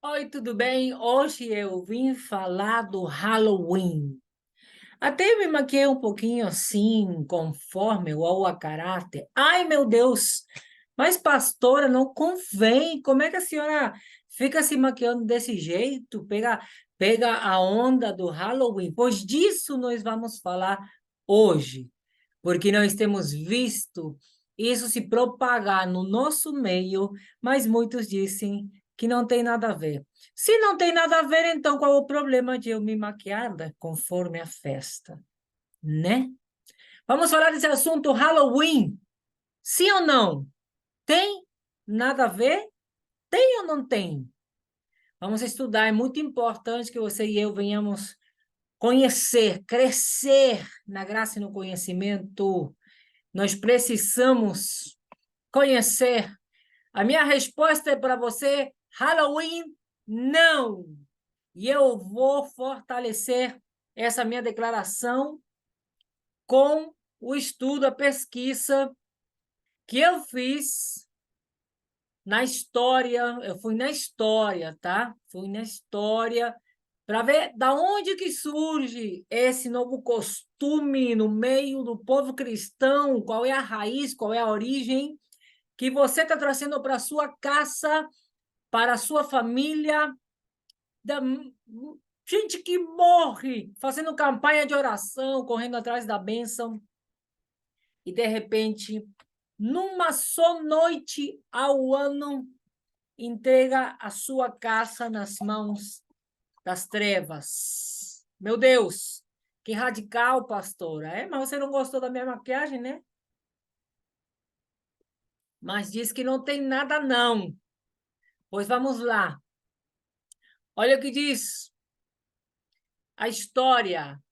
Oi, tudo bem? Hoje eu vim falar do Halloween. Até eu me maquiei um pouquinho assim, conforme o a caráter. Ai, meu Deus! Mas, pastora, não convém. Como é que a senhora fica se maquiando desse jeito? Pega a onda do Halloween. Pois disso nós vamos falar hoje, porque nós temos visto isso se propagar no nosso meio, mas muitos dizem que não tem nada a ver. Se não tem nada a ver, então qual é o problema de eu me maquiar conforme a festa, né? Vamos falar desse assunto Halloween. Sim ou não? Tem nada a ver? Tem ou não tem? Vamos estudar. É muito importante que você e eu venhamos conhecer, crescer na graça e no conhecimento. Nós precisamos conhecer. A minha resposta é para você: Halloween, não. E eu vou fortalecer essa minha declaração com o estudo, a pesquisa que eu fiz na história. Eu fui na história, tá? Fui na história para ver da onde que surge esse novo costume no meio do povo cristão, qual é a raiz, qual é a origem que você está trazendo para a sua casa, para a sua família, da gente que morre fazendo campanha de oração, correndo atrás da bênção, e de repente, numa só noite ao ano, entrega a sua casa nas mãos das trevas. Meu Deus, que radical, pastora. É, mas você não gostou da minha maquiagem, né? Mas diz que não tem nada, não. Pois vamos lá. Olha o que diz a história.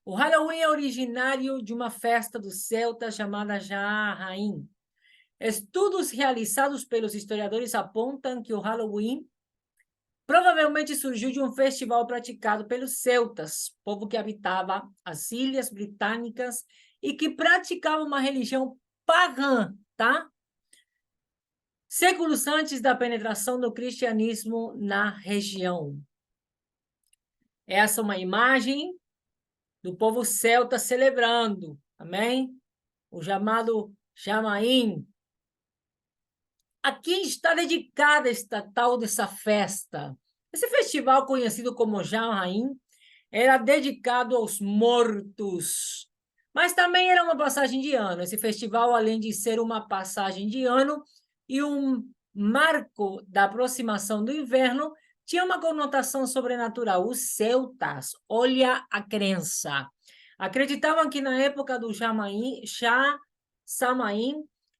O Halloween é originário de uma festa dos celtas chamada Samhain. Estudos realizados pelos historiadores apontam que o Halloween provavelmente surgiu de um festival praticado pelos celtas, povo que habitava as ilhas britânicas e que praticava uma religião pagã, tá? Séculos antes da penetração do cristianismo na região. Essa é uma imagem do povo celta celebrando, amém? O chamado Samhain. A quem está dedicada esta tal dessa festa? Esse festival, conhecido como Samhain, era dedicado aos mortos, mas também era uma passagem de ano. Esse festival, além de ser uma passagem de ano e um marco da aproximação do inverno, tinha uma conotação sobrenatural. Os celtas, olha a crença, acreditavam que na época do Samhain,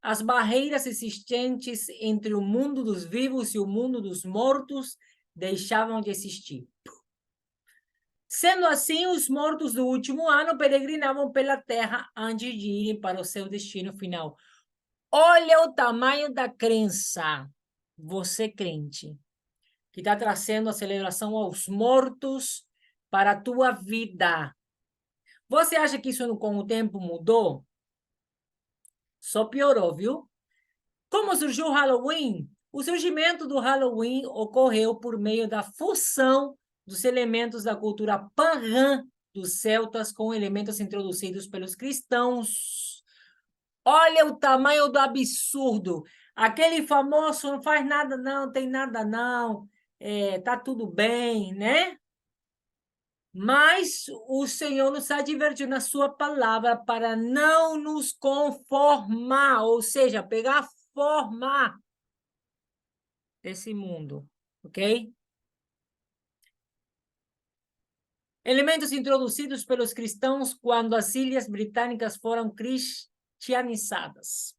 as barreiras existentes entre o mundo dos vivos e o mundo dos mortos deixavam de existir. Sendo assim, os mortos do último ano peregrinavam pela terra antes de irem para o seu destino final. Olha o tamanho da crença, você crente, que está trazendo a celebração aos mortos para a tua vida. Você acha que isso com o tempo mudou? Só piorou, viu? Como surgiu o Halloween? O surgimento do Halloween ocorreu por meio da fusão dos elementos da cultura pagã dos celtas com elementos introduzidos pelos cristãos. Olha o tamanho do absurdo. Aquele famoso não faz nada não, tem nada não, tá tudo bem, né? Mas o Senhor nos advertiu na sua palavra para não nos conformar, ou seja, pegar a forma desse mundo, ok? Elementos introduzidos pelos cristãos quando as ilhas britânicas foram cristianizadas.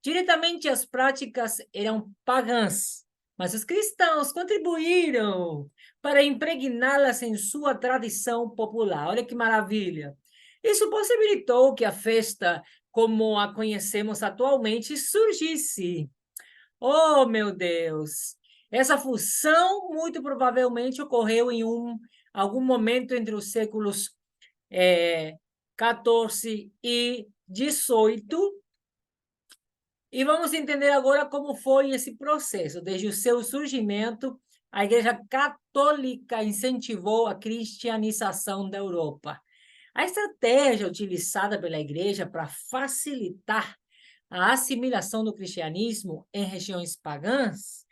Diretamente as práticas eram pagãs, mas os cristãos contribuíram para impregná-las em sua tradição popular. Olha que maravilha! Isso possibilitou que a festa, como a conhecemos atualmente, surgisse. Oh, meu Deus! Essa fusão muito provavelmente ocorreu em algum momento entre os séculos 14 e 18, E vamos entender agora como foi esse processo. Desde o seu surgimento, a Igreja Católica incentivou a cristianização da Europa. A estratégia utilizada pela Igreja para facilitar a assimilação do cristianismo em regiões pagãs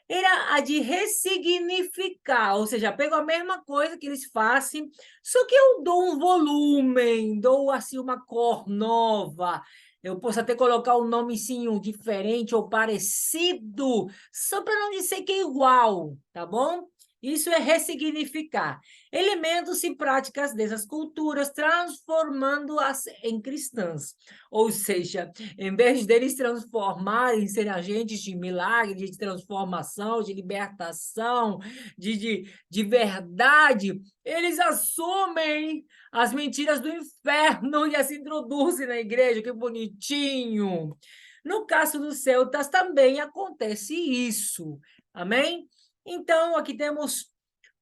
era a de ressignificar, ou seja, pego a mesma coisa que eles fazem, só que eu dou um volume, dou assim uma cor nova. Eu posso até colocar um nomezinho diferente ou parecido, só para não dizer que é igual, tá bom? Isso é ressignificar elementos e práticas dessas culturas, transformando-as em cristãs. Ou seja, em vez deles transformarem, serem agentes de milagre, de transformação, de libertação, de verdade, eles assumem as mentiras do inferno e as introduzem na igreja. Que bonitinho! No caso dos celtas também acontece isso. Amém? Então, aqui temos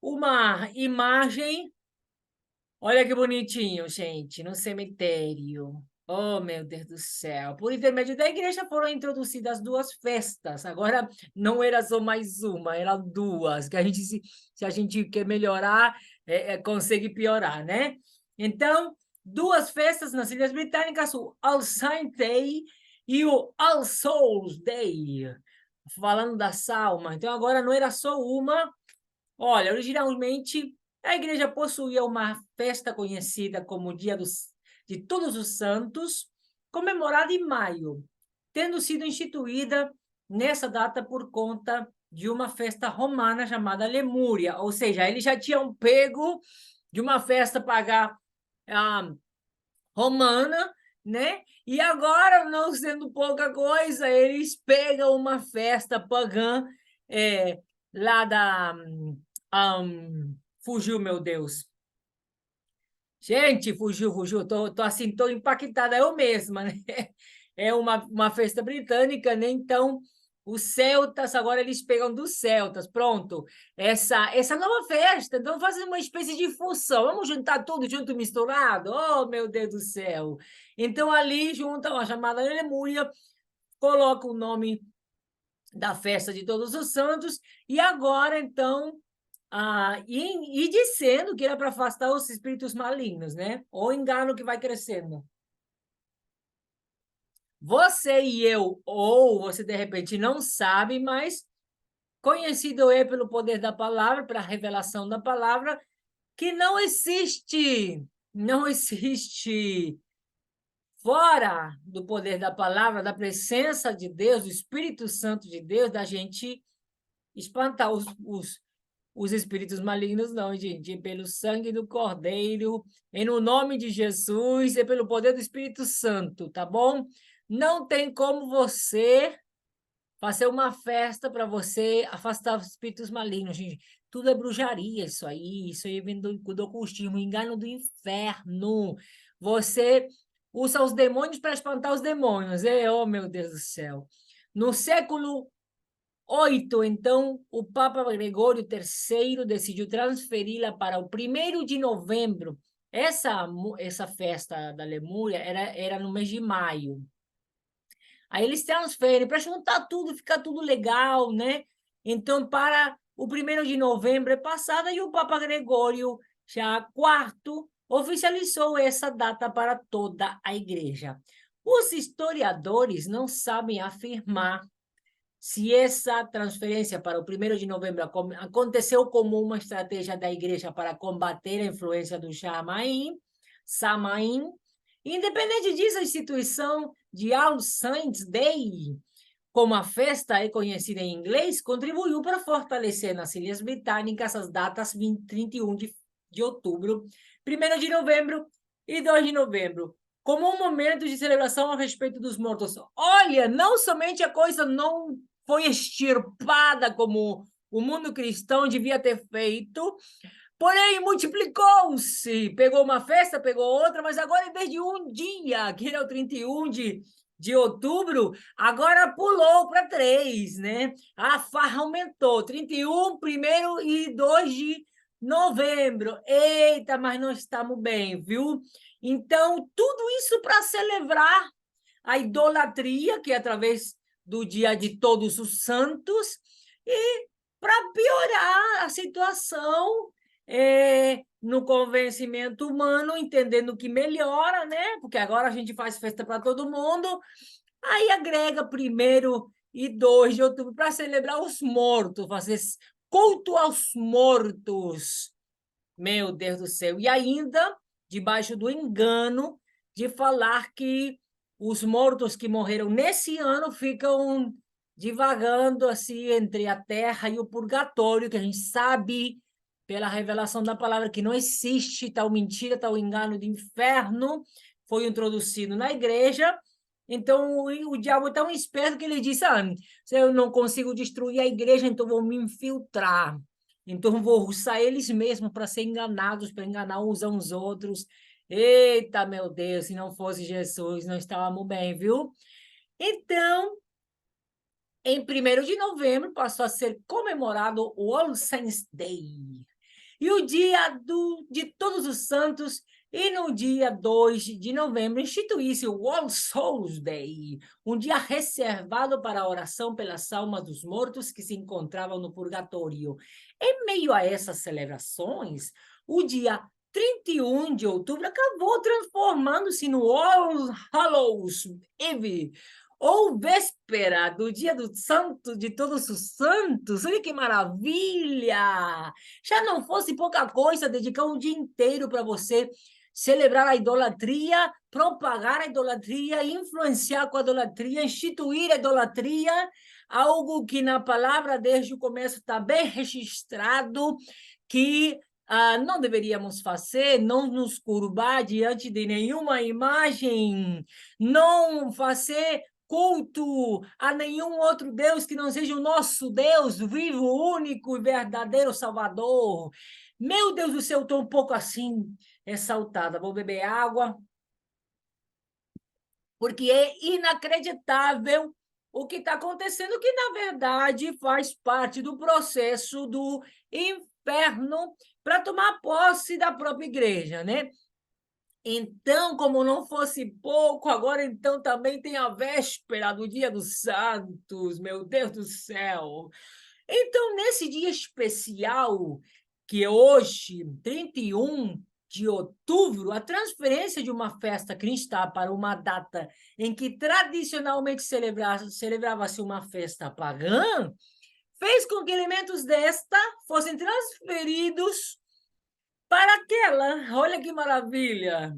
uma imagem. Olha que bonitinho, gente, no cemitério. Oh, meu Deus do céu. Por intermédio da igreja foram introduzidas duas festas. Agora não era só mais uma, eram duas. Que a gente, se a gente quer melhorar, consegue piorar, né? Então, duas festas nas Ilhas Britânicas, o All Saints Day e o All Souls Day. Falando da salma. Então, agora não era só uma. Olha, originalmente a igreja possuía uma festa conhecida como Dia de Todos os Santos, comemorada em maio, tendo sido instituída nessa data por conta de uma festa romana chamada Lemúria, ou seja, eles já tinham pego de uma festa pagã romana, né? E agora, não sendo pouca coisa, eles pegam uma festa pagã lá da fugiu, meu Deus. Gente, fugiu. Tô assim, tô impactada eu mesma, né? É uma festa britânica, né? Então, os celtas, agora eles pegam dos celtas, pronto. Essa nova festa, então fazem uma espécie de fusão. Vamos juntar tudo junto misturado? Oh, meu Deus do céu! Então, ali juntam a chamada Aleluia, coloca o nome da festa de Todos os Santos, e agora, então, e dizendo que era para afastar os espíritos malignos, né? Ou engano que vai crescendo. Você e eu, ou você de repente não sabe, mas conhecido é pelo poder da palavra, pela revelação da palavra, que não existe fora do poder da palavra, da presença de Deus, do Espírito Santo de Deus, da gente espantar os espíritos malignos, não, gente. É pelo sangue do Cordeiro, e no nome de Jesus, é pelo poder do Espírito Santo, tá bom? Não tem como você fazer uma festa para você afastar os espíritos malignos, gente. Tudo é bruxaria, isso aí vem do ocultismo, engano do inferno. Você usa os demônios para espantar os demônios. Oh, meu Deus do céu. No século 8, então, o Papa Gregório III decidiu transferi-la para o 1º de novembro. Essa festa da Lemúria era no mês de maio. Aí eles transferem para juntar tudo, ficar tudo legal, né? Então, para o 1º de novembro é passada, e o Papa Gregório, já quarto, oficializou essa data para toda a igreja. Os historiadores não sabem afirmar se essa transferência para o 1º de novembro aconteceu como uma estratégia da igreja para combater a influência do Samaim, independente disso, a instituição de All Saints Day, como a festa é conhecida em inglês, contribuiu para fortalecer nas Ilhas Britânicas as datas 31 de outubro, 1º de novembro e 2 de novembro, como um momento de celebração a respeito dos mortos. Olha, não somente a coisa não foi extirpada como o mundo cristão devia ter feito, porém multiplicou-se. Pegou uma festa, pegou outra, mas agora, em vez de um dia, que era o 31 de outubro, agora pulou para 3, né? A farra aumentou, 31, 1º e 2 de novembro. Eita, mas nós estamos bem, viu? Então, tudo isso para celebrar a idolatria, que é através do Dia de Todos os Santos, e para piorar a situação, no convencimento humano, entendendo que melhora, né? Porque agora a gente faz festa para todo mundo, aí agrega 1º e 2 de outubro para celebrar os mortos, fazer culto aos mortos. Meu Deus do céu. E ainda, debaixo do engano de falar que os mortos que morreram nesse ano ficam divagando assim entre a terra e o purgatório, que a gente sabe pela revelação da palavra que não existe tal mentira, tal engano de inferno, foi introduzido na igreja. Então, o diabo é tão esperto que ele disse: se eu não consigo destruir a igreja, então vou me infiltrar. Então, vou usar eles mesmos para ser enganados, para enganar uns aos outros. Eita, meu Deus, se não fosse Jesus, não estávamos bem, viu? Então, em 1º de novembro, passou a ser comemorado o All Saints Day. E o dia de Todos os Santos, e no dia 2 de novembro, instituísse o All Souls Day, um dia reservado para a oração pelas almas dos mortos que se encontravam no purgatório. Em meio a essas celebrações, o dia 31 de outubro acabou transformando-se no All Hallows Eve, ou véspera do dia do santo, de Todos os Santos. Olha que maravilha! Já não fosse pouca coisa dedicar um dia inteiro para você celebrar a idolatria, propagar a idolatria, influenciar com a idolatria, instituir a idolatria, algo que na palavra desde o começo está bem registrado, que não deveríamos fazer, não nos curvar diante de nenhuma imagem, não fazer culto a nenhum outro Deus que não seja o nosso Deus, vivo, único e verdadeiro Salvador. Meu Deus do céu, estou um pouco assim, exaltada. Vou beber água, porque é inacreditável o que está acontecendo, que, na verdade, faz parte do processo do inferno para tomar posse da própria igreja, né? Então, como não fosse pouco, agora então também tem a véspera do Dia dos Santos, meu Deus do céu. Então, nesse dia especial, que é hoje, 31 de outubro, a transferência de uma festa cristã para uma data em que tradicionalmente celebrava-se uma festa pagã, fez com que elementos desta fossem transferidos para aquela. Olha que maravilha!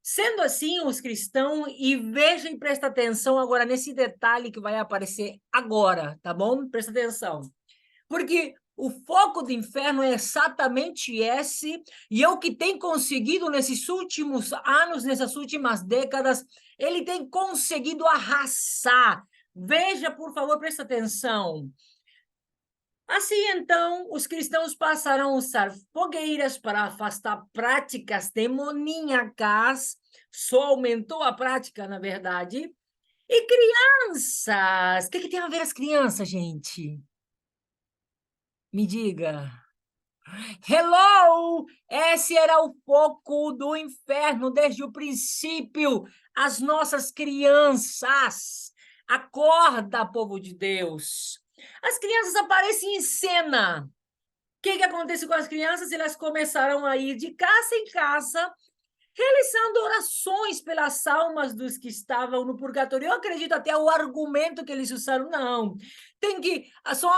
Sendo assim, os cristãos, e veja e presta atenção agora nesse detalhe que vai aparecer agora, tá bom? Presta atenção. Porque o foco do inferno é exatamente esse, e é o que tem conseguido nesses últimos anos, nessas últimas décadas, ele tem conseguido arrasar. Veja, por favor, presta atenção. Assim, então, os cristãos passaram a usar fogueiras para afastar práticas demoníacas, só aumentou a prática, na verdade. E crianças, o que tem a ver as crianças, gente? Me diga. Hello! Esse era o foco do inferno desde o princípio. As nossas crianças. Acorda, povo de Deus. As crianças aparecem em cena. O que acontece com as crianças? Elas começaram a ir de casa em casa, realizando orações pelas almas dos que estavam no purgatório. Eu acredito até o argumento que eles usaram, não. São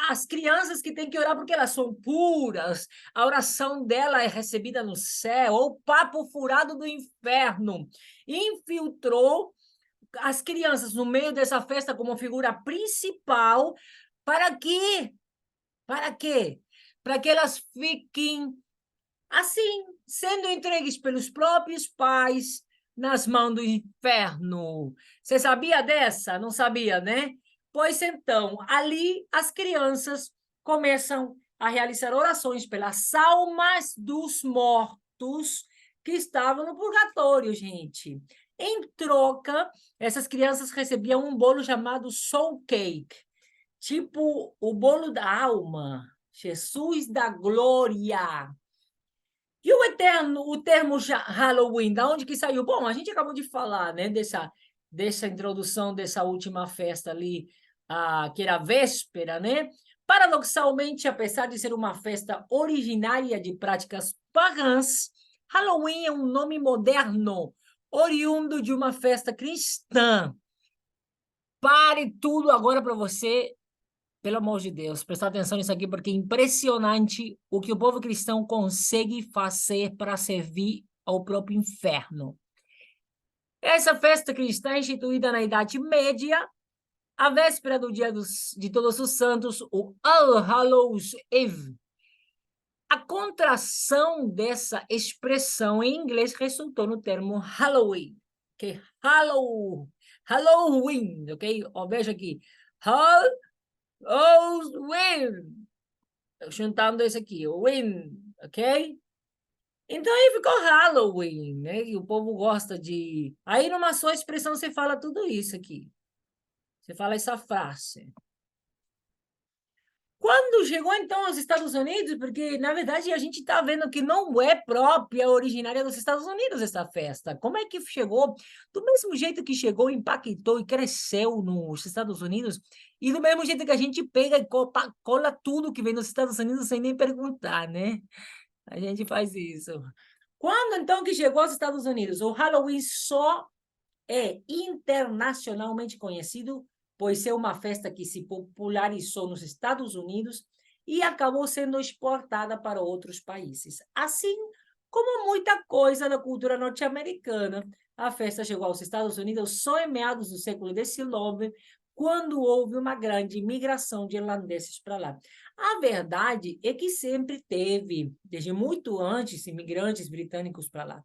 as crianças que têm que orar porque elas são puras, a oração dela é recebida no céu, ou o papo furado do inferno. Infiltrou as crianças no meio dessa festa como figura principal. Para quê? Para quê? Para que elas fiquem assim, sendo entregues pelos próprios pais nas mãos do inferno. Você sabia dessa? Não sabia, né? Pois então, ali as crianças começam a realizar orações pelas almas dos mortos que estavam no purgatório, gente. Em troca, essas crianças recebiam um bolo chamado soul cake, tipo o bolo da alma, Jesus da glória. E o termo Halloween, da onde que saiu? Bom, a gente acabou de falar, né, dessa introdução dessa última festa ali, que era a véspera, né? Paradoxalmente, apesar de ser uma festa originária de práticas pagãs, Halloween é um nome moderno, oriundo de uma festa cristã. Pare tudo agora para você, pelo amor de Deus, prestar atenção nisso aqui, porque é impressionante o que o povo cristão consegue fazer para servir ao próprio inferno. Essa festa cristã é instituída na Idade Média, a véspera do Dia de Todos os Santos, o All Hallows Eve. A contração dessa expressão em inglês resultou no termo Halloween, que é Halloween, ok? Ó, veja aqui, Halloween, juntando isso aqui, win, ok? Então aí ficou Halloween, né? E o povo gosta de... Aí numa só expressão você fala tudo isso aqui. Você fala essa frase. Quando chegou, então, aos Estados Unidos, porque, na verdade, a gente está vendo que não é própria, originária dos Estados Unidos essa festa. Como é que chegou? Do mesmo jeito que chegou, impactou e cresceu nos Estados Unidos, e do mesmo jeito que a gente pega e cola tudo que vem nos Estados Unidos sem nem perguntar, né? A gente faz isso. Quando, então, que chegou aos Estados Unidos? O Halloween só é internacionalmente conhecido por ser uma festa que se popularizou nos Estados Unidos e acabou sendo exportada para outros países. Assim como muita coisa da cultura norte-americana, a festa chegou aos Estados Unidos só em meados do século XIX, quando houve uma grande imigração de irlandeses para lá. A verdade é que sempre teve, desde muito antes, imigrantes britânicos para lá.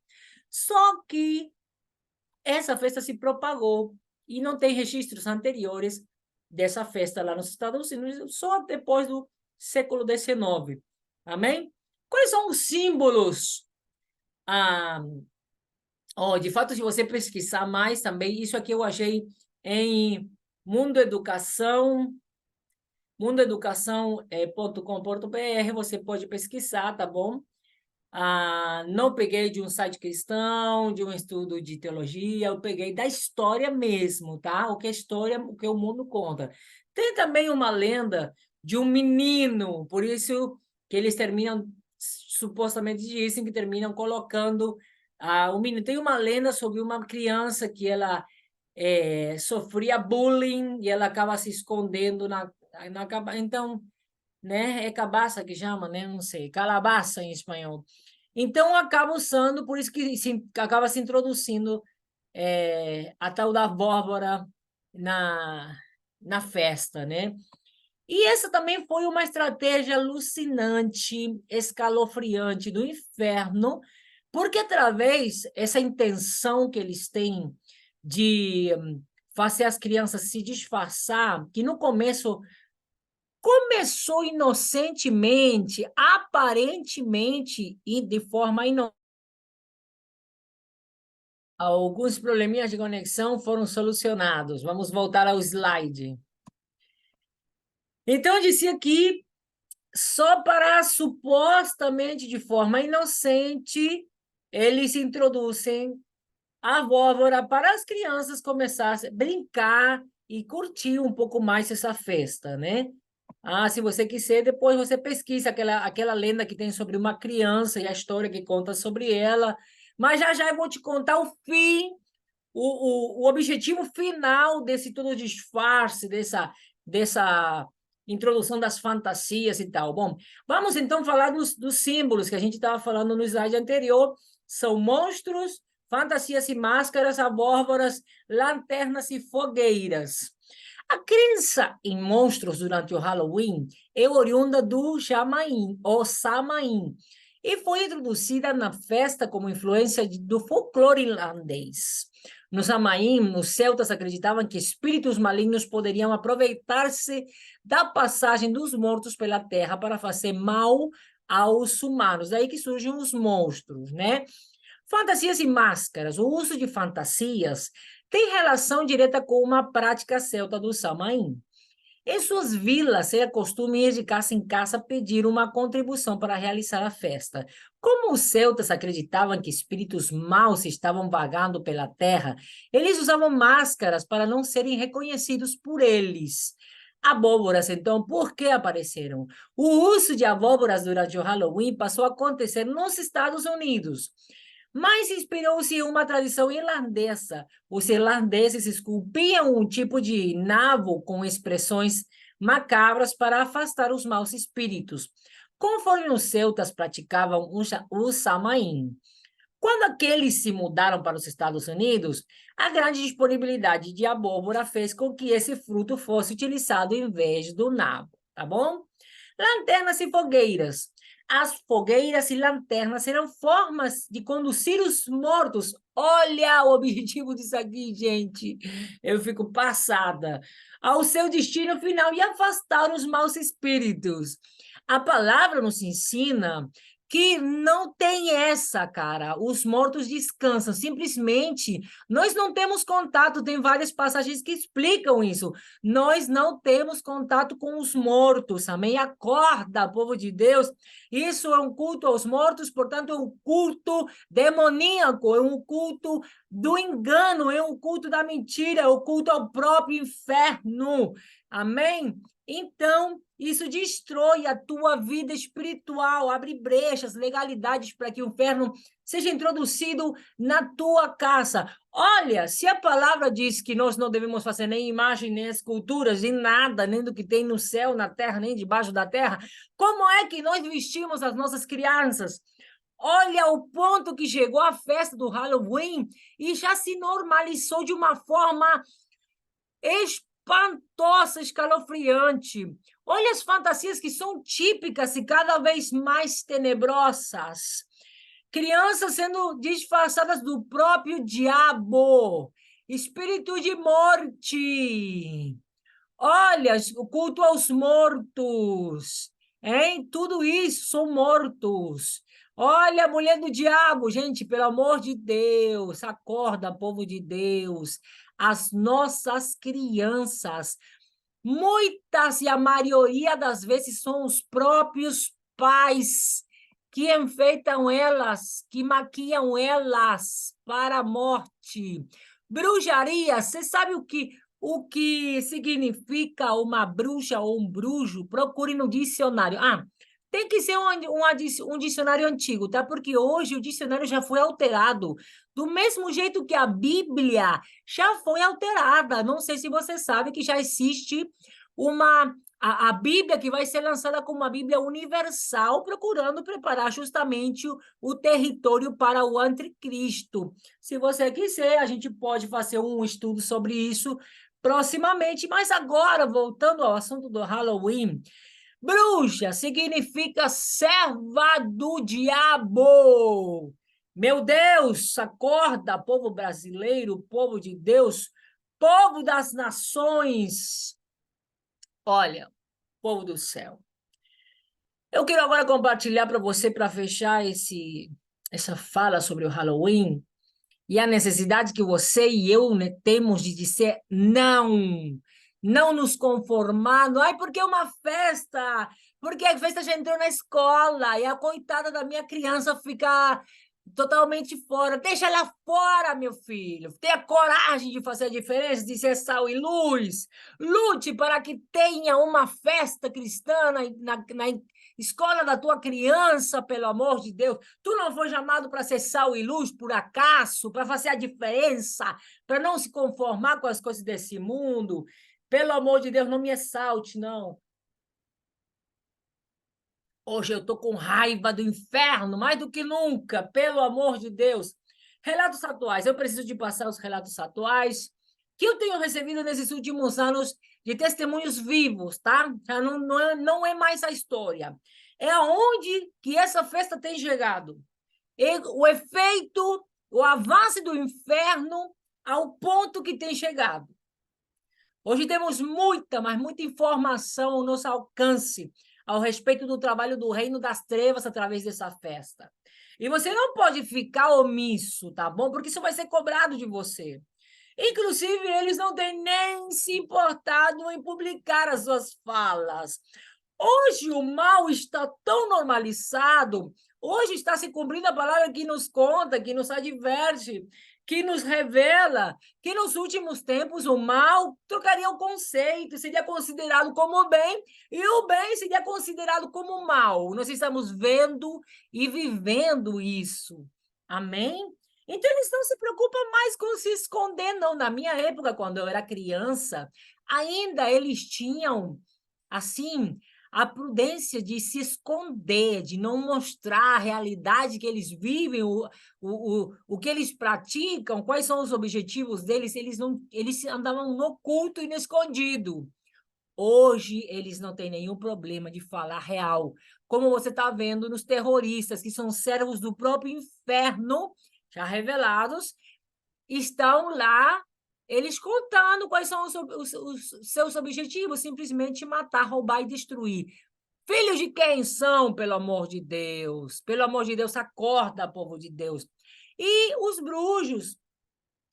Só que essa festa se propagou e não tem registros anteriores dessa festa lá nos Estados Unidos, só depois do século XIX. Amém? Quais são os símbolos? De fato, se você pesquisar mais também, isso aqui eu achei em mundoeducação.com.br, você pode pesquisar, tá bom? Não peguei de um site cristão, de um estudo de teologia, eu peguei da história mesmo, tá? O que a história, o que o mundo conta. Tem também uma lenda de um menino, por isso que eles terminam, supostamente dizem que terminam colocando o menino. Tem uma lenda sobre uma criança que ela sofria bullying e ela acaba se escondendo então, né? É cabaça que chama, né? Não sei, calabaça em espanhol. Então, acaba usando, por isso que acaba se introduzindo a tal da abóbora na festa, né? E essa também foi uma estratégia alucinante, escalofriante do inferno, porque através essa intenção que eles têm de fazer as crianças se disfarçar, que no começo começou inocentemente, aparentemente e de forma inocente. Alguns probleminhas de conexão foram solucionados. Vamos voltar ao slide. Então, eu disse aqui, só para supostamente de forma inocente, eles introduzem a abóbora para as crianças começarem a brincar e curtir um pouco mais essa festa, né? Se você quiser, depois você pesquisa aquela lenda que tem sobre uma criança e a história que conta sobre ela. Mas já eu vou te contar o fim, o objetivo final desse todo disfarce, dessa introdução das fantasias e tal. Bom, vamos então falar dos símbolos que a gente estava falando no slide anterior. São monstros, fantasias e máscaras, abóboras, lanternas e fogueiras. A crença em monstros durante o Halloween é oriunda do Jamaim, ou Samaim, e foi introduzida na festa como influência do folclore irlandês. Nos Samaim, os celtas acreditavam que espíritos malignos poderiam aproveitar-se da passagem dos mortos pela terra para fazer mal aos humanos. Daí que surgem os monstros, né? Fantasias e máscaras. O uso de fantasias tem relação direta com uma prática celta do Samaim. Em suas vilas, era costume ir de casa em casa pedir uma contribuição para realizar a festa. Como os celtas acreditavam que espíritos maus estavam vagando pela terra, eles usavam máscaras para não serem reconhecidos por eles. Abóboras, então, por que apareceram? O uso de abóboras durante o Halloween passou a acontecer nos Estados Unidos, mas inspirou-se em uma tradição irlandesa. Os irlandeses esculpiam um tipo de nabo com expressões macabras para afastar os maus espíritos, conforme os celtas praticavam o Samhain. Quando aqueles se mudaram para os Estados Unidos, a grande disponibilidade de abóbora fez com que esse fruto fosse utilizado em vez do nabo, tá bom? Lanternas e fogueiras. As fogueiras e lanternas eram formas de conduzir os mortos. Olha o objetivo disso aqui, gente. Eu fico passada. Ao seu destino final e afastar os maus espíritos. A palavra nos ensina que não tem essa, cara. Os mortos descansam. Simplesmente, nós não temos contato. Tem várias passagens que explicam isso. Nós não temos contato com os mortos. Amém? Acorda, povo de Deus. Isso é um culto aos mortos, portanto, é um culto demoníaco, é um culto do engano, é um culto da mentira, é um culto ao próprio inferno. Amém? Então, isso destrói a tua vida espiritual, abre brechas, legalidades para que o inferno seja introduzido na tua casa. Olha, se a palavra diz que nós não devemos fazer nem imagem, nem esculturas, nem nada, nem do que tem no céu, na terra, nem debaixo da terra, como é que nós vestimos as nossas crianças? Olha o ponto que chegou a festa do Halloween e já se normalizou de uma forma espantosa, escalofriante. Olha as fantasias que são típicas e cada vez mais tenebrosas. Crianças sendo disfarçadas do próprio diabo. Espírito de morte. Olha, o culto aos mortos. Hein? Tudo isso são mortos. Olha a mulher do diabo, gente, pelo amor de Deus, acorda, povo de Deus. As nossas crianças, muitas e a maioria das vezes são os próprios pais que enfeitam elas, que maquiam elas para a morte. Bruxaria, você sabe o que significa uma bruxa ou um bruxo? Procure no dicionário. Tem que ser um dicionário antigo, tá? Porque hoje o dicionário já foi alterado. Do mesmo jeito que a Bíblia já foi alterada. Não sei se você sabe que já existe a Bíblia que vai ser lançada como uma Bíblia universal, procurando preparar justamente o território para o anticristo. Se você quiser, a gente pode fazer um estudo sobre isso proximamente. Mas agora, voltando ao assunto do Halloween, bruxa significa serva do diabo. Meu Deus, acorda, povo brasileiro, povo de Deus, povo das nações. Olha, povo do céu. Eu quero agora compartilhar para você, para fechar essa fala sobre o Halloween, e a necessidade que você e eu, né, temos de dizer não nos conformando. Ai, porque é uma festa, porque a festa já entrou na escola, e a coitada da minha criança fica totalmente fora. Deixa ela fora, meu filho. Tenha coragem de fazer a diferença, de ser sal e luz. Lute para que tenha uma festa cristã na escola da tua criança, pelo amor de Deus. Tu não foi chamado para ser sal e luz por acaso, para fazer a diferença, para não se conformar com as coisas desse mundo. Pelo amor de Deus, não me exalte, não. Hoje eu estou com raiva do inferno, mais do que nunca, pelo amor de Deus. Relatos atuais, eu preciso de passar os relatos atuais que eu tenho recebido nesses últimos anos de testemunhos vivos, tá? Já não é mais a história. É aonde que essa festa tem chegado. E o efeito, o avanço do inferno ao ponto que tem chegado. Hoje temos muita, mas muita informação ao nosso alcance ao respeito do trabalho do reino das trevas através dessa festa. E você não pode ficar omisso, tá bom? Porque isso vai ser cobrado de você. Inclusive, eles não têm nem se importado em publicar as suas falas. Hoje o mal está tão normalizado, hoje está se cumprindo a palavra que nos conta, que nos adverte, que nos revela que nos últimos tempos o mal trocaria o conceito, seria considerado como bem, e o bem seria considerado como mal. Nós estamos vendo e vivendo isso. Amém? Então, eles não se preocupam mais com se esconder, não. Na minha época, quando eu era criança, ainda eles tinham, assim, a prudência de se esconder, de não mostrar a realidade que eles vivem, o que eles praticam, quais são os objetivos deles, eles andavam no oculto e no escondido. Hoje, eles não têm nenhum problema de falar real, como você está vendo nos terroristas, que são servos do próprio inferno, já revelados, estão lá, eles contando quais são os seus objetivos, simplesmente matar, roubar e destruir. Filhos de quem são, pelo amor de Deus? Pelo amor de Deus, acorda, povo de Deus. E os brujos,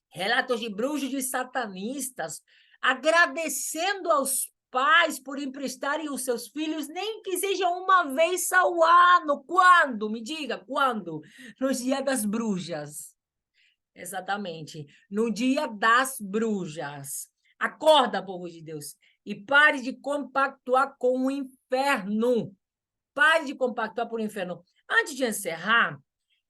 relatos de brujos e satanistas, agradecendo aos pais por emprestarem os seus filhos, nem que seja uma vez ao ano. Quando? Me diga, quando? Nos dias das bruxas. Exatamente. No dia das bruxas. Acorda, povo de Deus, e pare de compactuar com o inferno. Pare de compactuar por o inferno. Antes de encerrar,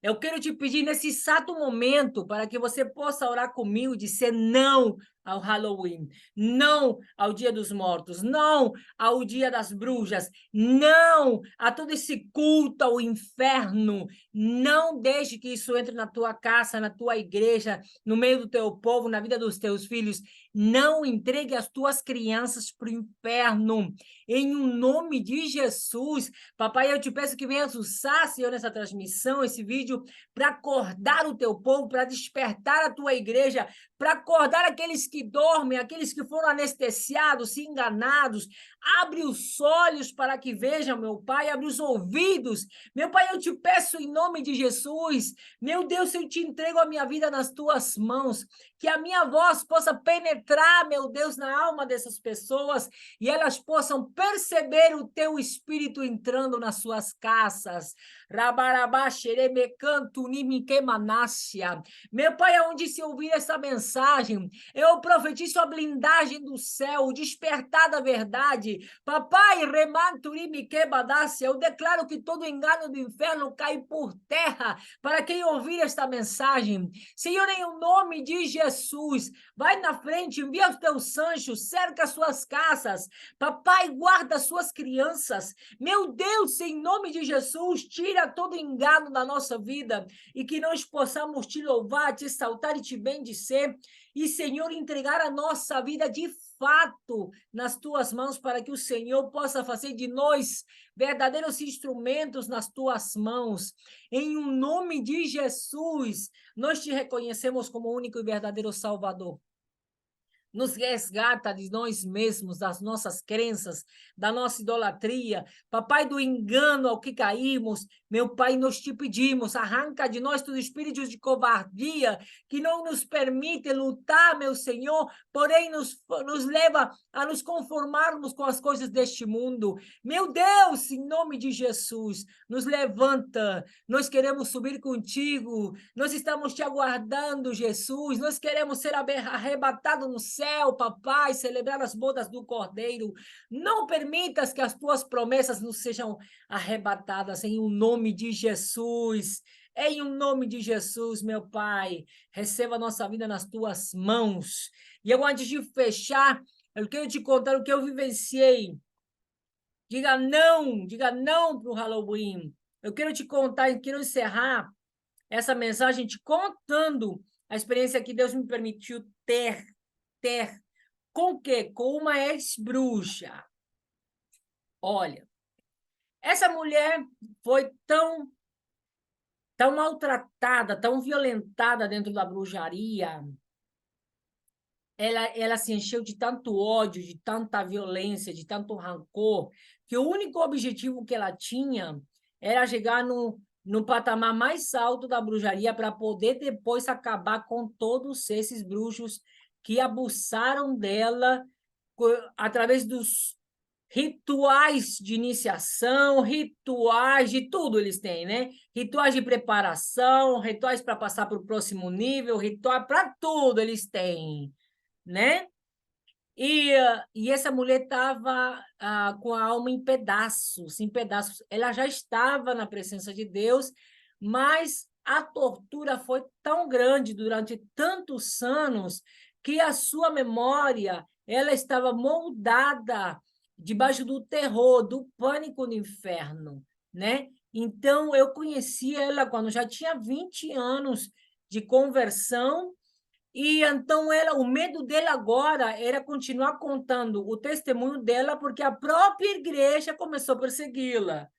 eu quero te pedir nesse exato momento para que você possa orar comigo e dizer não ao Halloween, não ao Dia dos Mortos, não ao Dia das Bruxas, não a todo esse culto ao inferno. Não deixe que isso entre na tua casa, na tua igreja, no meio do teu povo, na vida dos teus filhos. Não entregue as tuas crianças para o inferno. Em um nome de Jesus, papai, eu te peço que venha usar, Senhor, nessa transmissão, esse vídeo, para acordar o teu povo, para despertar a tua igreja, para acordar aqueles que dormem, aqueles que foram anestesiados, se enganados. Abre os olhos para que vejam, meu Pai, abre os ouvidos. Meu Pai, eu te peço em nome de Jesus, meu Deus, eu te entrego a minha vida nas tuas mãos, que a minha voz possa penetrar, meu Deus, na alma dessas pessoas e elas possam perceber o teu espírito entrando nas suas casas. Rabarabá, xeremecanto, nimiquemanácia. Meu Pai, aonde se ouvir essa mensagem, eu profetizo a blindagem do céu, o despertar da verdade. Papai, remanturimiquebadácia, eu declaro que todo engano do inferno cai por terra para quem ouvir esta mensagem. Senhor, em o nome de Jesus, vai na frente, envia os teus anjos, cerca as suas casas. Papai, guarda as suas crianças. Meu Deus, em nome de Jesus, tira todo engano da nossa vida e que nós possamos te louvar, te exaltar e te bendizer. E, Senhor, entregar a nossa vida de fato nas tuas mãos para que o Senhor possa fazer de nós verdadeiros instrumentos nas tuas mãos. Em um nome de Jesus, nós te reconhecemos como único e verdadeiro Salvador. Nos resgata de nós mesmos, das nossas crenças, da nossa idolatria. Papai, do engano ao que caímos, meu Pai, nós te pedimos, arranca de nós todo espírito de covardia que não nos permite lutar, meu Senhor, porém nos leva a nos conformarmos com as coisas deste mundo. Meu Deus, em nome de Jesus, nos levanta, nós queremos subir contigo, nós estamos te aguardando, Jesus, nós queremos ser arrebatados no céu, papai, celebrar as bodas do Cordeiro. Não permitas que as tuas promessas nos sejam arrebatadas em um nome de Jesus. Em um nome de Jesus, meu Pai, receba a nossa vida nas tuas mãos. E eu, antes de fechar, eu quero te contar o que eu vivenciei. Diga não para o Halloween. Eu quero te contar, eu quero encerrar essa mensagem te contando a experiência que Deus me permitiu ter. Com o quê? Com uma ex-bruxa. Olha, essa mulher foi tão maltratada, tão violentada dentro da bruxaria. Ela se encheu de tanto ódio, de tanta violência, de tanto rancor, que o único objetivo que ela tinha era chegar no patamar mais alto da bruxaria para poder depois acabar com todos esses bruxos que abusaram dela através dos rituais de iniciação, rituais de tudo eles têm, né? Rituais de preparação, rituais para passar para o próximo nível, ritual para tudo eles têm, né? E essa mulher estava com a alma em pedaços, em pedaços. Ela já estava na presença de Deus, mas a tortura foi tão grande durante tantos anos que a sua memória ela estava moldada debaixo do terror, do pânico no inferno, né? Então, eu conheci ela quando já tinha 20 anos de conversão, e então o medo dela agora era continuar contando o testemunho dela, porque a própria igreja começou a persegui-la.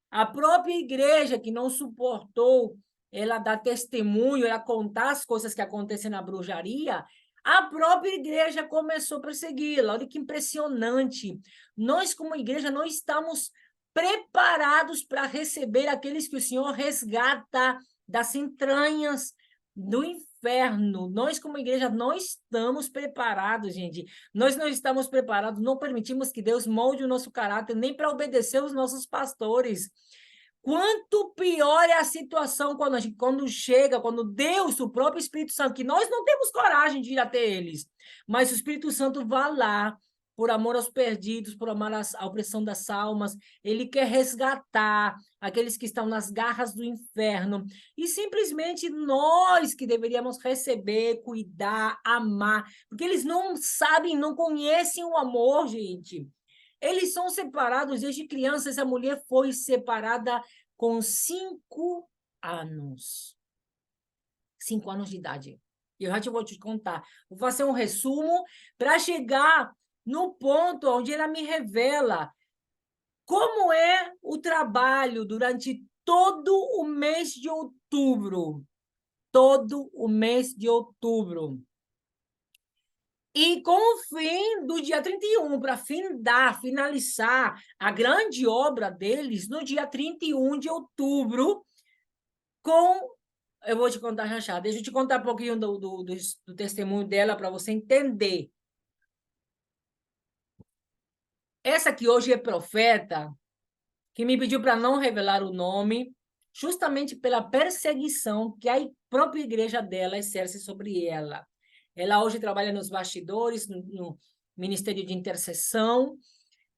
A própria igreja que não suportou ela dar testemunho, ela contar as coisas que acontecem na bruxaria, a própria igreja começou a persegui-la. Olha que impressionante. Nós, como igreja, não estamos preparados para receber aqueles que o Senhor resgata das entranhas do inferno. Nós, como igreja, não estamos preparados, gente. Nós não estamos preparados, não permitimos que Deus molde o nosso caráter, nem para obedecer os nossos pastores. Quanto pior é a situação quando Deus, o próprio Espírito Santo, que nós não temos coragem de ir até eles, mas o Espírito Santo vai lá, por amor aos perdidos, por amor à opressão das almas, ele quer resgatar aqueles que estão nas garras do inferno, e simplesmente nós que deveríamos receber, cuidar, amar, porque eles não sabem, não conhecem o amor, gente. Eles são separados desde criança. Essa mulher foi separada com 5 anos. 5 anos de idade. Eu já vou te contar. Vou fazer um resumo para chegar no ponto onde ela me revela como é o trabalho durante todo o mês de outubro. Todo o mês de outubro. E com o fim do dia 31, para finalizar a grande obra deles, no dia 31 de outubro, eu vou te contar já. Deixa eu te contar um pouquinho do testemunho dela para você entender. Essa que hoje é profeta, que me pediu para não revelar o nome, justamente pela perseguição que a própria igreja dela exerce sobre ela. Ela hoje trabalha nos bastidores, no Ministério de Intercessão.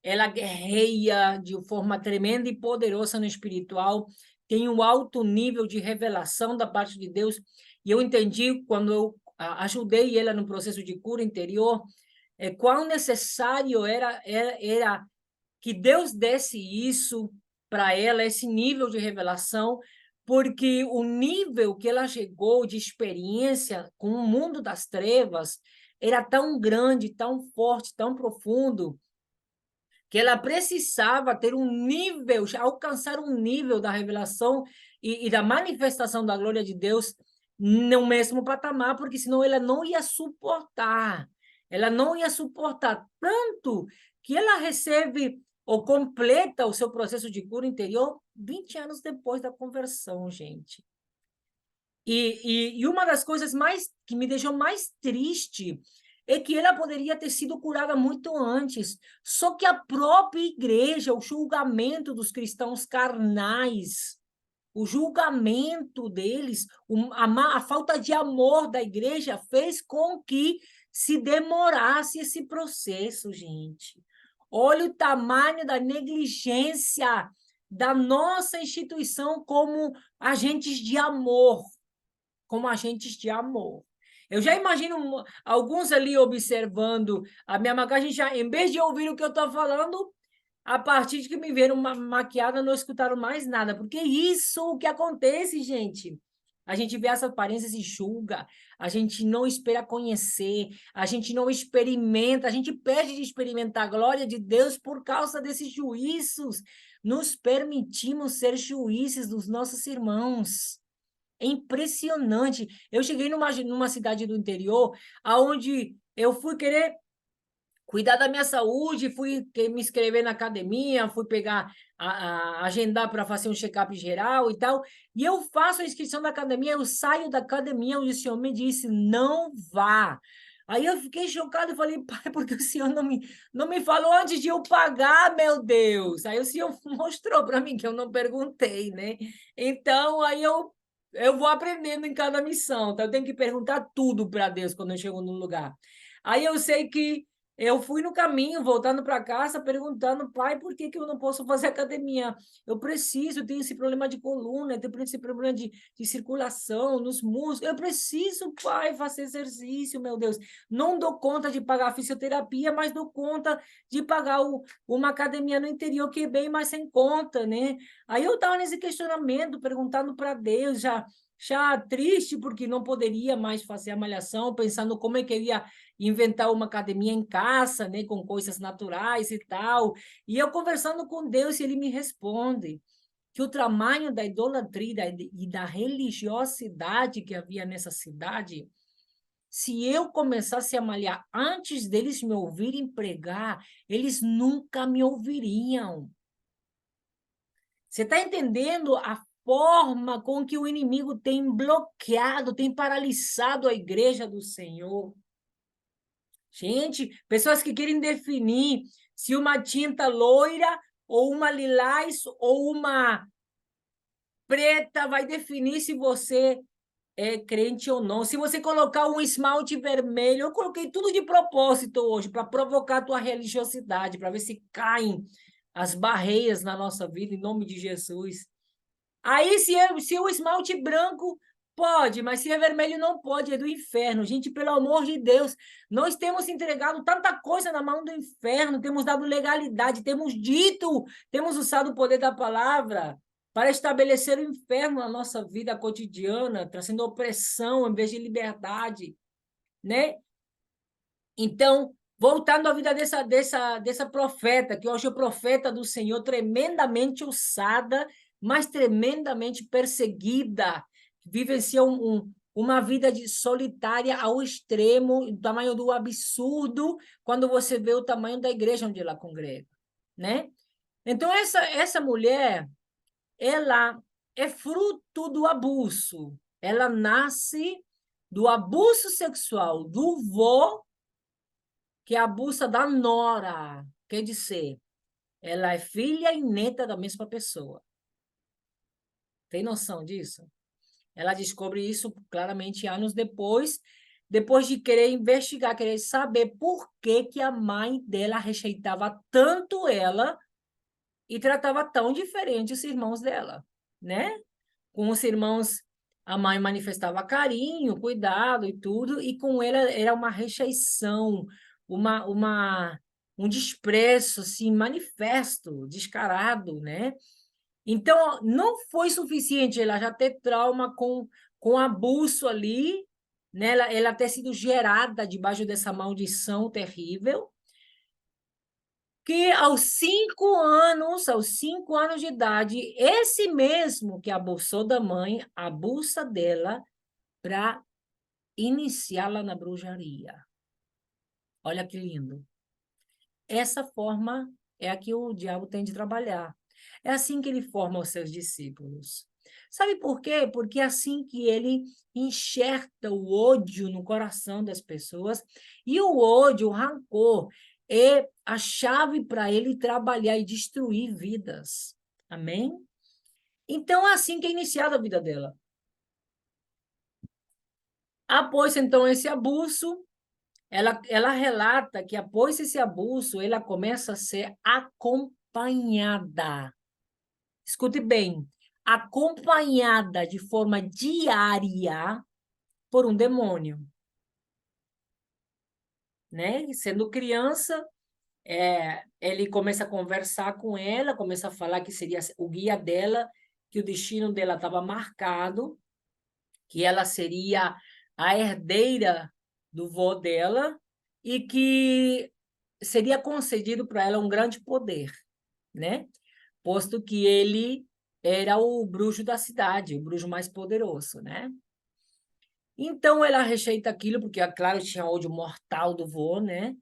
Ela guerreia de forma tremenda e poderosa no espiritual, tem um alto nível de revelação da parte de Deus. E eu entendi, quando eu ajudei ela no processo de cura interior, quão necessário era que Deus desse isso para ela, esse nível de revelação, porque o nível que ela chegou de experiência com o mundo das trevas era tão grande, tão forte, tão profundo, que ela precisava ter um nível, alcançar um nível da revelação e da manifestação da glória de Deus no mesmo patamar, porque senão ela não ia suportar. Ela não ia suportar tanto que ela recebe ou completa o seu processo de cura interior 20 anos depois da conversão, gente. E uma das coisas que me deixou mais triste é que ela poderia ter sido curada muito antes. Só que a própria igreja, o julgamento dos cristãos carnais, o julgamento deles, a falta de amor da igreja fez com que se demorasse esse processo, gente. Olha o tamanho da negligência da nossa instituição como agentes de amor. Como agentes de amor. Eu já imagino alguns ali observando a minha maquiagem, já, em vez de ouvir o que eu estou falando, a partir de que me viram maquiada, não escutaram mais nada, porque isso o que acontece, gente. A gente vê as aparências e julga, a gente não espera conhecer, a gente não experimenta, a gente perde de experimentar a glória de Deus por causa desses juízos. Nos permitimos ser juízes dos nossos irmãos. É impressionante. Eu cheguei numa cidade do interior, onde eu fui querer cuidar da minha saúde, fui me inscrever na academia, fui pegar, agendar para fazer um check-up geral e tal, e eu faço a inscrição da academia, eu saio da academia, onde o senhor me disse, não vá, Aí eu fiquei chocada e falei, pai, porque o senhor não me falou antes de eu pagar, meu Deus. Aí o senhor mostrou para mim que eu não perguntei, né? Então, eu vou aprendendo em cada missão, tá? Eu tenho que perguntar tudo para Deus quando eu chego num lugar. Aí eu sei que eu fui no caminho, voltando para casa, perguntando, pai, por que eu não posso fazer academia? Eu preciso, tenho esse problema de coluna, tenho esse problema de circulação nos músculos. Eu preciso, pai, fazer exercício, meu Deus. Não dou conta de pagar a fisioterapia, mas dou conta de pagar uma academia no interior, que é bem mais sem conta, né? Aí eu estava nesse questionamento, perguntando para Deus, já triste, porque não poderia mais fazer a malhação, pensando como é que eu ia inventar uma academia em casa, né, com coisas naturais e tal. E eu conversando com Deus, e ele me responde que o tamanho da idolatria e da religiosidade que havia nessa cidade, se eu começasse a malhar antes deles me ouvirem pregar, eles nunca me ouviriam. Você está entendendo a forma com que o inimigo tem bloqueado, tem paralisado a igreja do Senhor? Gente, pessoas que querem definir se uma tinta loira ou uma lilás ou uma preta vai definir se você é crente ou não. Se você colocar um esmalte vermelho, eu coloquei tudo de propósito hoje para provocar a tua religiosidade, para ver se caem as barreiras na nossa vida, em nome de Jesus. Aí, se o esmalte branco pode, mas se é vermelho não pode, é do inferno. Gente, pelo amor de Deus, nós temos entregado tanta coisa na mão do inferno, temos dado legalidade, temos usado o poder da palavra para estabelecer o inferno na nossa vida cotidiana, trazendo opressão em vez de liberdade, né? Então, voltando à vida dessa profeta, que hoje é o profeta do Senhor, tremendamente usada, mas tremendamente perseguida, vivencia uma vida solitária ao extremo, o tamanho do absurdo, quando você vê o tamanho da igreja onde ela congrega, né? Então, essa mulher, ela é fruto do abuso, ela nasce do abuso sexual do vô, que é a buça da nora, quer dizer, ela é filha e neta da mesma pessoa. Tem noção disso? Ela descobre isso claramente anos depois de querer investigar, querer saber por que a mãe dela rejeitava tanto ela e tratava tão diferente os irmãos dela, né? Com os irmãos, a mãe manifestava carinho, cuidado e tudo, e com ela era uma rejeição, um desprezo assim, manifesto, descarado, né? Então, não foi suficiente ela já ter trauma com abuso ali, né? Ela ter sido gerada debaixo dessa maldição terrível, que aos 5 anos de idade, esse mesmo que abusou da mãe, abusa dela para iniciá-la na bruxaria. Olha que lindo. Essa forma é a que o diabo tem de trabalhar. É assim que ele forma os seus discípulos. Sabe por quê? Porque é assim que ele enxerta o ódio no coração das pessoas, e o ódio, o rancor, é a chave para ele trabalhar e destruir vidas. Amém? Então, é assim que é iniciada a vida dela. Após, então, esse abuso, ela relata que após esse abuso, ela começa a ser acompanhada. Escute bem, acompanhada de forma diária por um demônio, né? Sendo criança, ele começa a conversar com ela, começa a falar que seria o guia dela, que o destino dela estava marcado, que ela seria a herdeira do vô dela e que seria concedido para ela um grande poder, né? Posto que ele era o bruxo da cidade, o bruxo mais poderoso, né? Então ela rejeita aquilo, porque, claro, tinha ódio mortal do vô, né?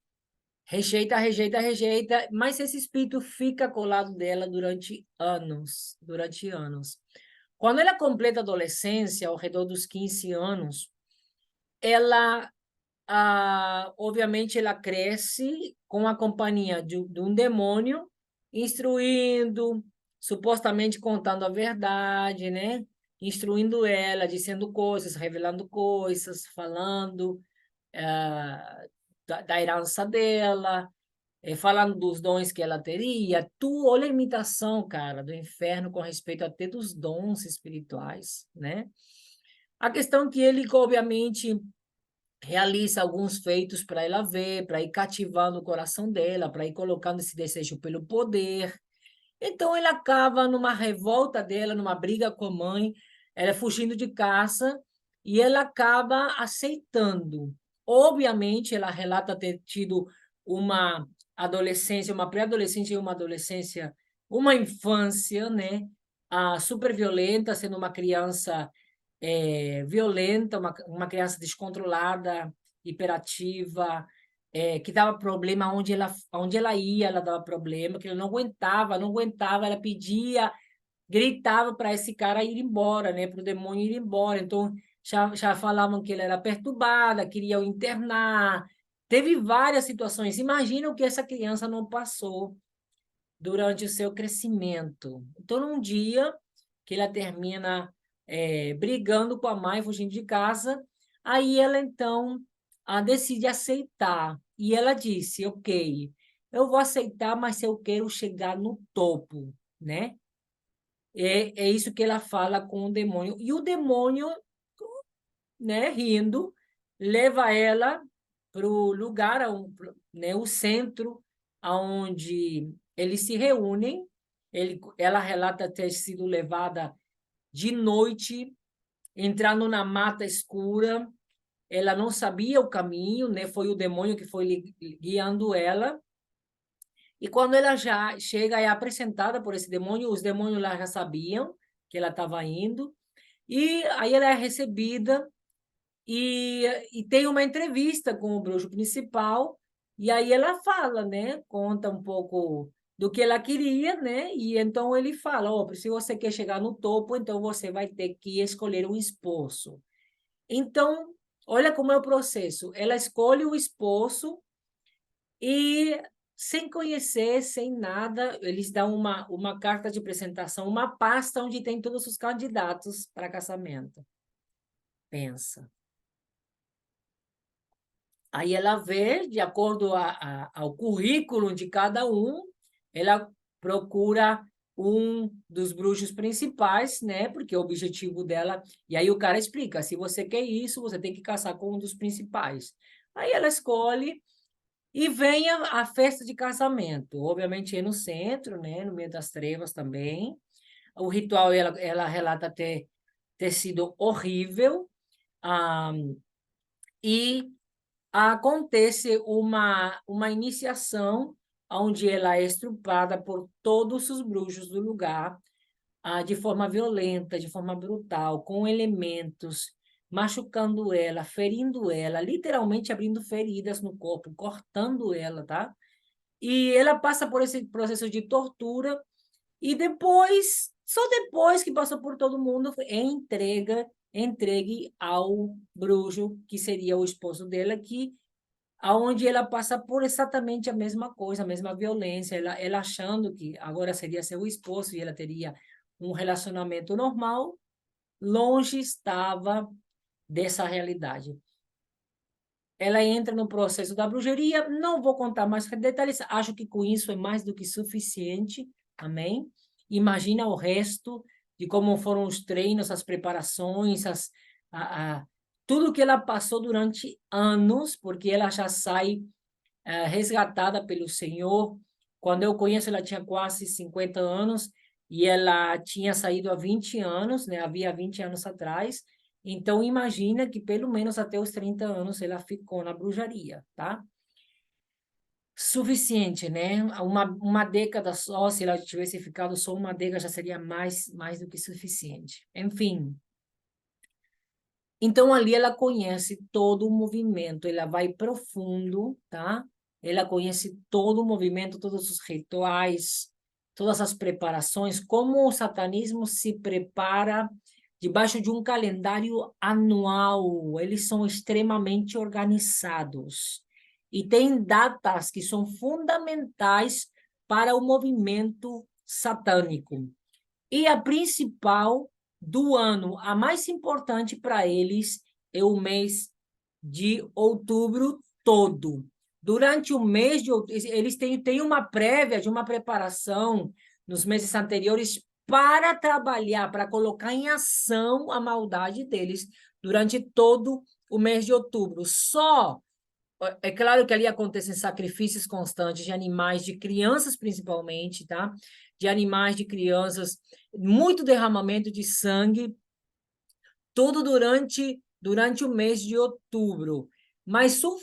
Rejeita, rejeita, rejeita, mas esse espírito fica colado dela durante anos, durante anos. Quando ela completa a adolescência, ao redor dos 15 anos, ela obviamente, ela cresce com a companhia de um demônio, instruindo, supostamente contando a verdade, né? Instruindo ela, dizendo coisas, revelando coisas, falando da herança dela, falando dos dons que ela teria. Olha a imitação, cara, do inferno com respeito até dos dons espirituais, né? A questão que ele, obviamente, realiza alguns feitos para ela ver, para ir cativando o coração dela, para ir colocando esse desejo pelo poder. Então, ela acaba numa revolta dela, numa briga com a mãe, ela fugindo de casa, e ela acaba aceitando. Obviamente, ela relata ter tido uma adolescência, uma pré-adolescência e uma adolescência, uma infância, né? Super violenta, sendo uma criança violenta, uma criança descontrolada, hiperativa, que dava problema onde ela ia, ela dava problema, que ela não aguentava, ela pedia, gritava para esse cara ir embora, né, para o demônio ir embora. Então, já falavam que ela era perturbada, queriam internar. Teve várias situações. Imagina o que essa criança não passou durante o seu crescimento. Então, num dia que ela termina brigando com a mãe, fugindo de casa, aí ela, então, decide aceitar. E ela disse, ok, eu vou aceitar, mas eu quero chegar no topo, né? É isso que ela fala com o demônio. E o demônio, né, rindo, leva ela para o lugar, né, o centro, onde eles se reúnem. Ela relata ter sido levada de noite, entrando na mata escura. Ela não sabia o caminho, né? Foi o demônio que foi guiando ela. E quando ela já chega, é apresentada por esse demônio, os demônios lá já sabiam que ela estava indo. E aí ela é recebida e tem uma entrevista com o bruxo principal, e aí ela fala, né? Conta um pouco do que ela queria, né? E então ele fala, se você quer chegar no topo, então você vai ter que escolher um esposo. Então, olha como é o processo. Ela escolhe o esposo e, sem conhecer, sem nada, eles dão uma carta de apresentação, uma pasta onde tem todos os candidatos para casamento. Pensa. Aí ela vê, de acordo ao currículo de cada um, ela procura um dos bruxos principais, né? Porque o objetivo dela... E aí o cara explica, se você quer isso, você tem que casar com um dos principais. Aí ela escolhe e vem a festa de casamento. Obviamente é no centro, né? No meio das trevas também. O ritual, ela relata ter sido horrível. E acontece uma iniciação onde ela é estrupada por todos os bruxos do lugar, de forma violenta, de forma brutal, com elementos, machucando ela, ferindo ela, literalmente abrindo feridas no corpo, cortando ela, tá? E ela passa por esse processo de tortura e depois, só depois que passou por todo mundo, é entregue ao bruxo, que seria o esposo dela, aonde ela passa por exatamente a mesma coisa, a mesma violência, ela achando que agora seria seu esposo e ela teria um relacionamento normal, longe estava dessa realidade. Ela entra no processo da bruxaria, não vou contar mais detalhes, acho que com isso é mais do que suficiente, amém? Imagina o resto de como foram os treinos, as preparações, tudo que ela passou durante anos, porque ela já sai resgatada pelo Senhor. Quando eu conheço, ela tinha quase 50 anos e ela tinha saído há 20 anos, né? Havia 20 anos atrás. Então, imagina que pelo menos até os 30 anos ela ficou na bruxaria, tá? Suficiente, né? Uma década só, se ela tivesse ficado só uma década, já seria mais do que suficiente. Enfim, então, ali ela conhece todo o movimento, ela vai profundo, tá? Ela conhece todo o movimento, todos os rituais, todas as preparações, como o satanismo se prepara debaixo de um calendário anual. Eles são extremamente organizados e têm datas que são fundamentais para o movimento satânico. E a principal do ano, a mais importante para eles, é o mês de outubro todo. Durante o mês de outubro, eles têm uma prévia de uma preparação nos meses anteriores para trabalhar, para colocar em ação a maldade deles durante todo o mês de outubro. Só, é claro que ali acontecem sacrifícios constantes de animais, de crianças principalmente, tá? De animais, de crianças, muito derramamento de sangue, tudo durante o mês de outubro. Mas o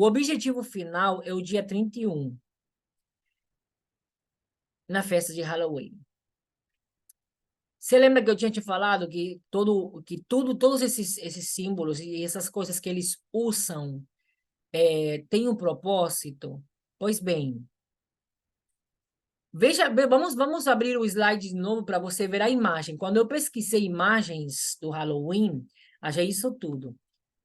objetivo final é o dia 31, na festa de Halloween. Você lembra que eu tinha te falado que todos esses símbolos e essas coisas que eles usam têm um propósito? Pois bem, vamos abrir o slide de novo para você ver a imagem. Quando eu pesquisei imagens do Halloween, achei isso tudo,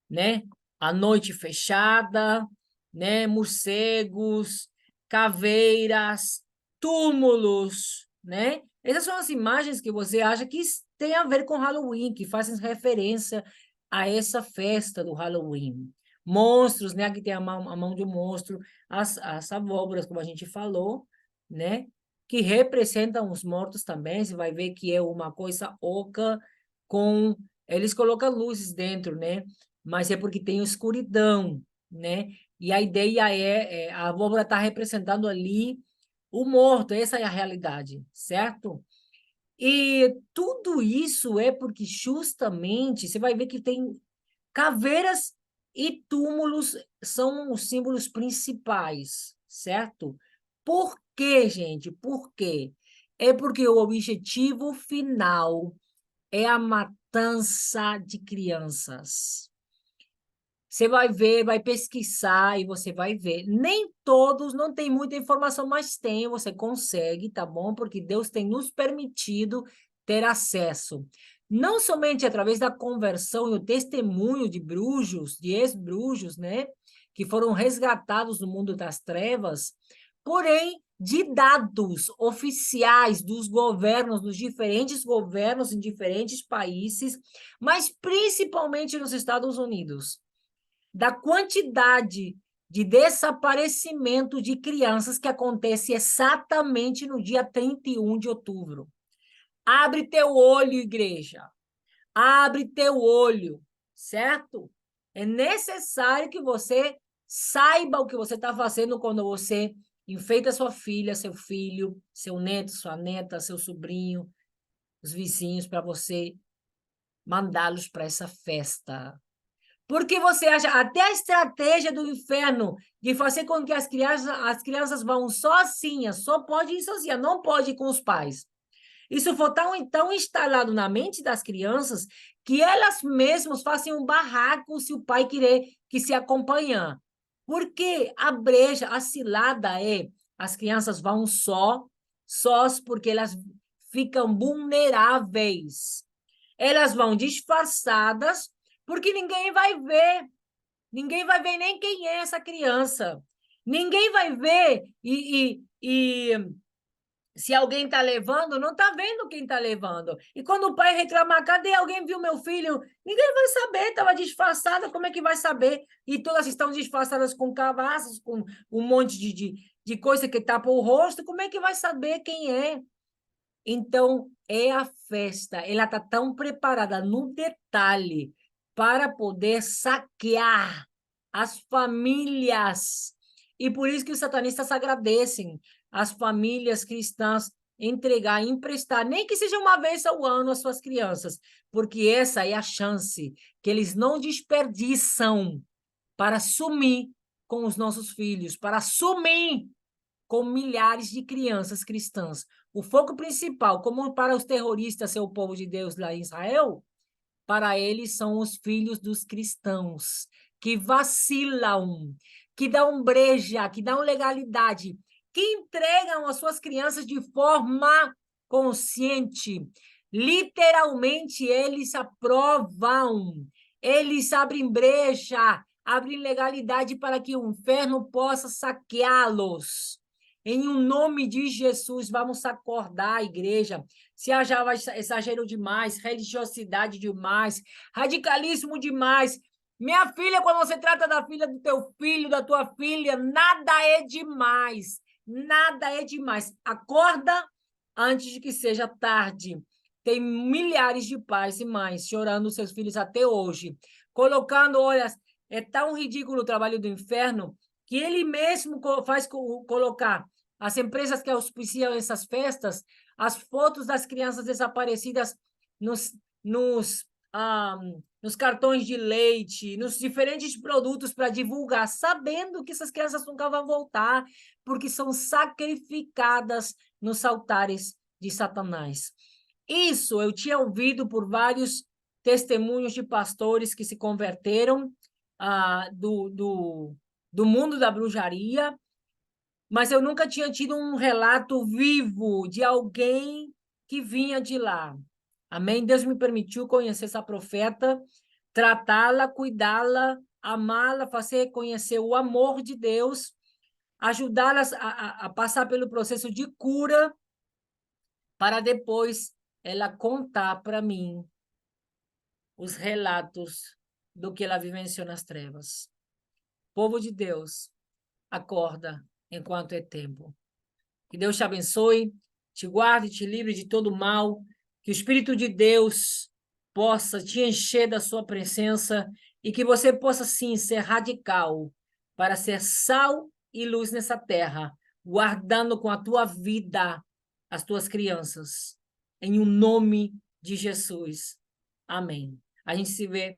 né? A noite fechada, né? Morcegos, caveiras, túmulos, né? Essas são as imagens que você acha que tem a ver com Halloween, que fazem referência a essa festa do Halloween. Monstros, né? Aqui tem a mão de um monstro, as abóboras, como a gente falou, né? Que representam os mortos também. Você vai ver que é uma coisa oca com... Eles colocam luzes dentro, né? Mas é porque tem escuridão, né? E a ideia a abóbora está representando ali o morto, essa é a realidade, certo? E tudo isso é porque justamente você vai ver que tem caveiras e túmulos são os símbolos principais, certo? Por quê, gente? Por quê? É porque o objetivo final é a matança de crianças. Você vai ver, vai pesquisar e você vai ver. Nem todos, não tem muita informação, mas tem, você consegue, tá bom? Porque Deus tem nos permitido ter acesso. Não somente através da conversão e o testemunho de brujos, de ex-brujos, né? Que foram resgatados do mundo das trevas, porém, de dados oficiais dos governos, dos diferentes governos em diferentes países, mas principalmente nos Estados Unidos, da quantidade de desaparecimento de crianças que acontece exatamente no dia 31 de outubro. Abre teu olho, igreja. Abre teu olho, certo? É necessário que você saiba o que você está fazendo quando você enfeita sua filha, seu filho, seu neto, sua neta, seu sobrinho, os vizinhos, para você mandá-los para essa festa. Porque você acha até a estratégia do inferno de fazer com que as crianças vão sozinhas, só pode ir sozinha, não pode ir com os pais. Isso foi tão instalado na mente das crianças que elas mesmas fazem um barraco se o pai querer que se acompanhar. Porque a brecha, a cilada as crianças vão sós porque elas ficam vulneráveis. Elas vão disfarçadas porque ninguém vai ver. Ninguém vai ver nem quem é essa criança. Ninguém vai ver e se alguém está levando, não está vendo quem está levando. E quando o pai reclamar, cadê alguém viu meu filho? Ninguém vai saber, estava disfarçada, como é que vai saber? E todas estão disfarçadas com cavassos, com um monte de coisa que tapa o rosto, como é que vai saber quem é? Então, é a festa, ela está tão preparada no detalhe para poder saquear as famílias. E por isso que os satanistas agradecem as famílias cristãs entregar, emprestar, nem que seja uma vez ao ano às suas crianças, porque essa é a chance que eles não desperdiçam para sumir com os nossos filhos, para sumir com milhares de crianças cristãs. O foco principal, como para os terroristas ser o povo de Deus lá em Israel, para eles são os filhos dos cristãos, que vacilam, que dão breja, que dão legalidade, que entregam as suas crianças de forma consciente. Literalmente, eles aprovam, eles abrem brecha, abrem legalidade para que o inferno possa saqueá-los. Em um nome de Jesus, vamos acordar, igreja. Se achava exagero demais, religiosidade demais, radicalismo demais. Minha filha, quando você trata da filha do teu filho, da tua filha, nada é demais. Nada é demais. Acorda antes de que seja tarde. Tem milhares de pais e mães chorando seus filhos até hoje, colocando, olha, é tão ridículo o trabalho do inferno que ele mesmo faz colocar as empresas que auspiciam essas festas, as fotos das crianças desaparecidas nos cartões de leite, nos diferentes produtos para divulgar, sabendo que essas crianças nunca vão voltar, porque são sacrificadas nos altares de Satanás. Isso eu tinha ouvido por vários testemunhos de pastores que se converteram do mundo da bruxaria, mas eu nunca tinha tido um relato vivo de alguém que vinha de lá. Amém? Deus me permitiu conhecer essa profeta, tratá-la, cuidá-la, amá-la, fazer conhecer o amor de Deus, ajudá-la a passar pelo processo de cura, para depois ela contar para mim os relatos do que ela vivenciou nas trevas. Povo de Deus, acorda enquanto é tempo. Que Deus te abençoe, te guarde, te livre de todo mal, que o Espírito de Deus possa te encher da sua presença e que você possa, sim, ser radical para ser sal e luz nessa terra, guardando com a tua vida as tuas crianças. Em um nome de Jesus. Amém. A gente se vê